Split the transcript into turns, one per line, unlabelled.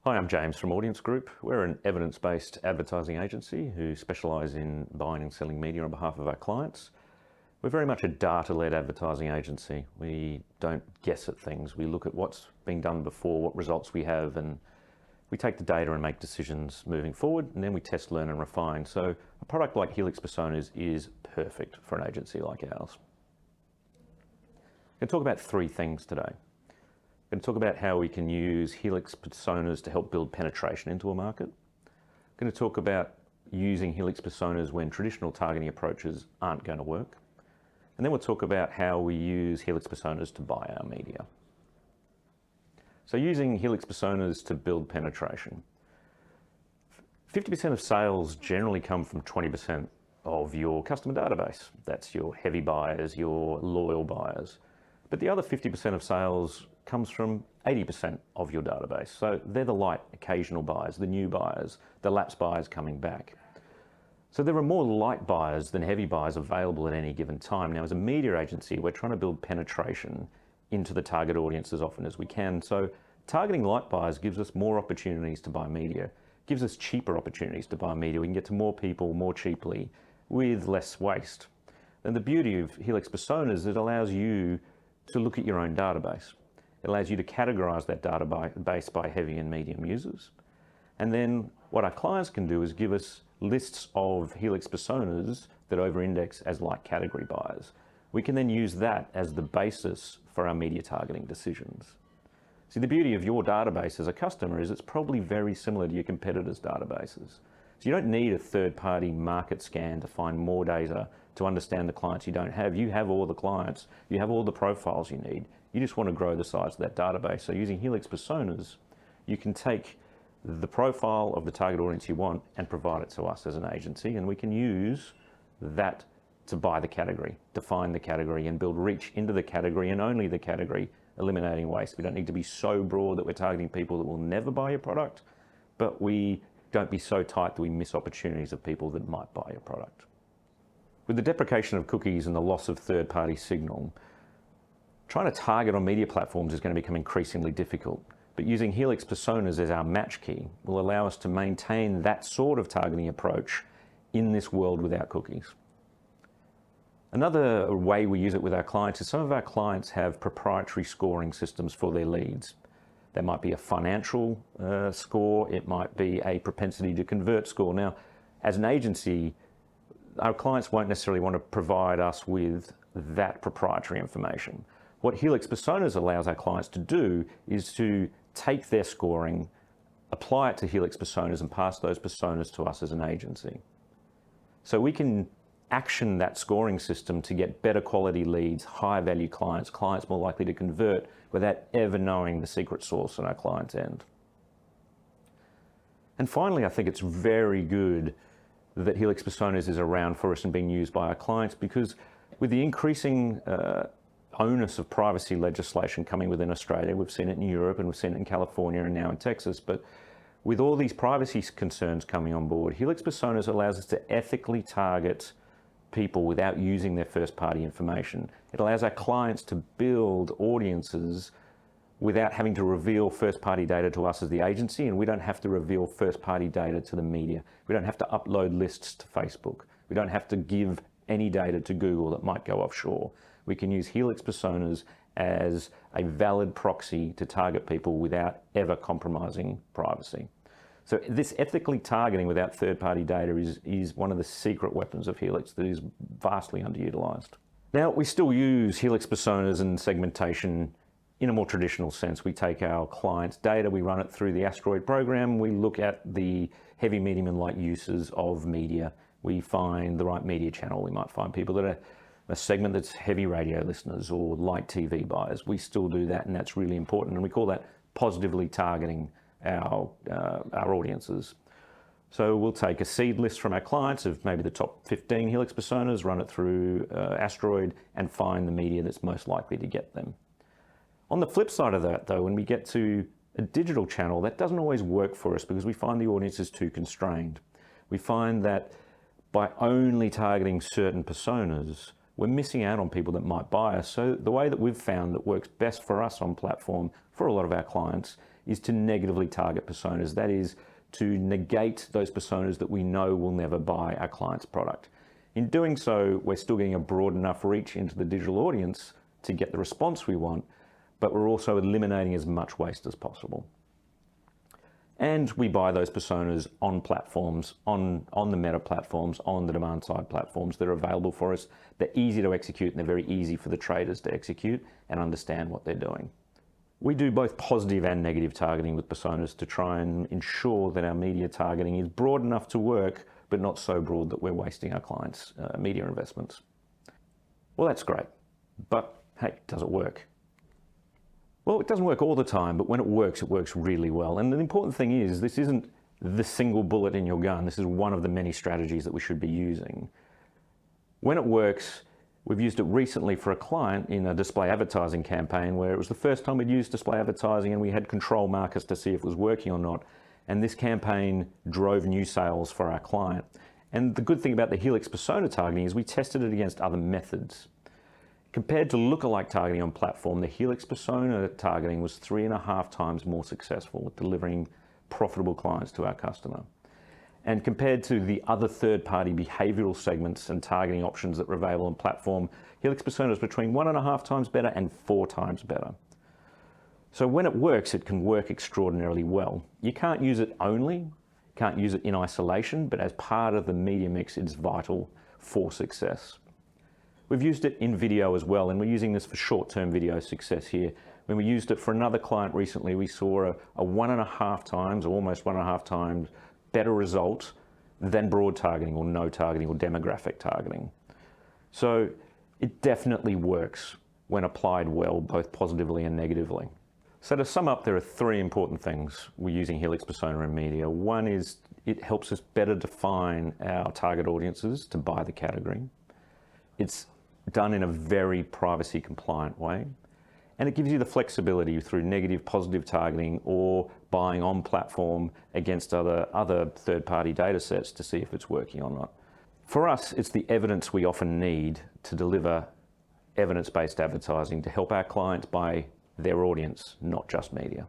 Hi, I'm James from Audience Group. We're an evidence-based advertising agency who specialise in buying and selling media on behalf of our clients. We're very much a data-led advertising agency. We don't guess at things. We look at what's being done before, what results we have, and we take the data and make decisions moving forward, and then we test, learn and refine. So a product like Helix Personas is perfect for an agency like ours. I'm going to talk about three things today. I'm going to talk about how we can use Helix Personas to help build penetration into a market. I'm going to talk about using Helix Personas when traditional targeting approaches aren't going to work. And then we'll talk about how we use Helix Personas to buy our media. So using Helix Personas to build penetration. 50% of sales generally come from 20% of your customer database. That's your heavy buyers, your loyal buyers. But the other 50% of sales comes from 80% of your database. So they're the light, occasional buyers, the new buyers, the lapsed buyers coming back. So there are more light buyers than heavy buyers available at any given time. Now, as a media agency, we're trying to build penetration into the target audience as often as we can. So targeting light buyers gives us more opportunities to buy media, gives us cheaper opportunities to buy media. We can get to more people more cheaply with less waste. And the beauty of Helix Personas is it allows you to look at your own database. It allows you to categorize that database by heavy and medium users. And then what our clients can do is give us lists of Helix Personas that over-index as like category buyers. We can then use that as the basis for our media targeting decisions. See, the beauty of your database as a customer is it's probably very similar to your competitors' databases. So you don't need a third-party market scan to find more data to understand the clients you don't have. You have all the clients, you have all the profiles you need. You just want to grow the size of that database. So using Helix Personas, you can take the profile of the target audience you want and provide it to us as an agency, and we can use that to buy the category, define the category and build reach into the category and only the category, eliminating waste. We don't need to be so broad that we're targeting people that will never buy your product, but we don't be so tight that we miss opportunities of people that might buy your product. With the deprecation of cookies and the loss of third-party signal, trying to target on media platforms is going to become increasingly difficult. But using Helix Personas as our match key will allow us to maintain that sort of targeting approach in this world without cookies. Another way we use it with our clients is some of our clients have proprietary scoring systems for their leads. That might be a financial score, it might be a propensity to convert score. Now, as an agency, our clients won't necessarily want to provide us with that proprietary information. What Helix Personas allows our clients to do is to take their scoring, apply it to Helix Personas and pass those personas to us as an agency. So we can action that scoring system to get better quality leads, higher value clients, clients more likely to convert without ever knowing the secret source on our client's end. And finally, I think it's very good that Helix Personas is around for us and being used by our clients, because with the increasing onus of privacy legislation coming within Australia, we've seen it in Europe and we've seen it in California and now in Texas, but with all these privacy concerns coming on board, Helix Personas allows us to ethically target people without using their first-party information. It allows our clients to build audiences without having to reveal first-party data to us as the agency, and we don't have to reveal first-party data to the media. We don't have to upload lists to Facebook. We don't have to give any data to Google that might go offshore. We can use Helix Personas as a valid proxy to target people without ever compromising privacy. So this ethically targeting without third-party data is one of the secret weapons of Helix that is vastly underutilized. Now, we still use Helix Personas and segmentation in a more traditional sense. We take our clients' data, we run it through the Asteroid program, we look at the heavy, medium and light uses of media. We find the right media channel. We might find people that are a segment that's heavy radio listeners or light TV buyers. We still do that, and that's really important. And we call that positively targeting our audiences. So we'll take a seed list from our clients of maybe the top 15 Helix Personas, run it through Asteroid and find the media that's most likely to get them. On the flip side of that though, when we get to a digital channel, that doesn't always work for us because we find the audience is too constrained. We find that by only targeting certain personas, we're missing out on people that might buy us. So the way that we've found that works best for us on platform, for a lot of our clients, is to negatively target personas. That is to negate those personas that we know will never buy our client's product. In doing so, we're still getting a broad enough reach into the digital audience to get the response we want, but we're also eliminating as much waste as possible. And we buy those personas on platforms, on the meta platforms, on the demand side platforms that are available for us. They're easy to execute and they're very easy for the traders to execute and understand what they're doing. We do both positive and negative targeting with personas to try and ensure that our media targeting is broad enough to work, but not so broad that we're wasting our clients' media investments. Well, that's great, but hey, does it work? Well, it doesn't work all the time, but when it works really well. And the important thing is, this isn't the single bullet in your gun. This is one of the many strategies that we should be using. When it works, we've used it recently for a client in a display advertising campaign where it was the first time we'd used display advertising and we had control markers to see if it was working or not. And this campaign drove new sales for our client. And the good thing about the Helix persona targeting is we tested it against other methods. Compared to lookalike targeting on platform, the Helix persona targeting was 3.5 times more successful with delivering profitable clients to our customer. And compared to the other third-party behavioral segments and targeting options that were available on platform, Helix persona is between 1.5 times better and 4 times better. So when it works, it can work extraordinarily well. You can't use it only, can't use it in isolation, but as part of the media mix, it's vital for success. We've used it in video as well, and we're using this for short-term video success here. When we used it for another client recently, we saw a 1.5 times, or almost 1.5 times, better result than broad targeting or no targeting or demographic targeting. So it definitely works when applied well, both positively and negatively. So to sum up, there are 3 important things we're using Helix Persona in media. One is it helps us better define our target audiences to buy the category. It's done in a very privacy compliant way. And it gives you the flexibility through negative, positive targeting or buying on platform against other third-party data sets to see if it's working or not. For us, it's the evidence we often need to deliver evidence-based advertising to help our clients buy their audience, not just media.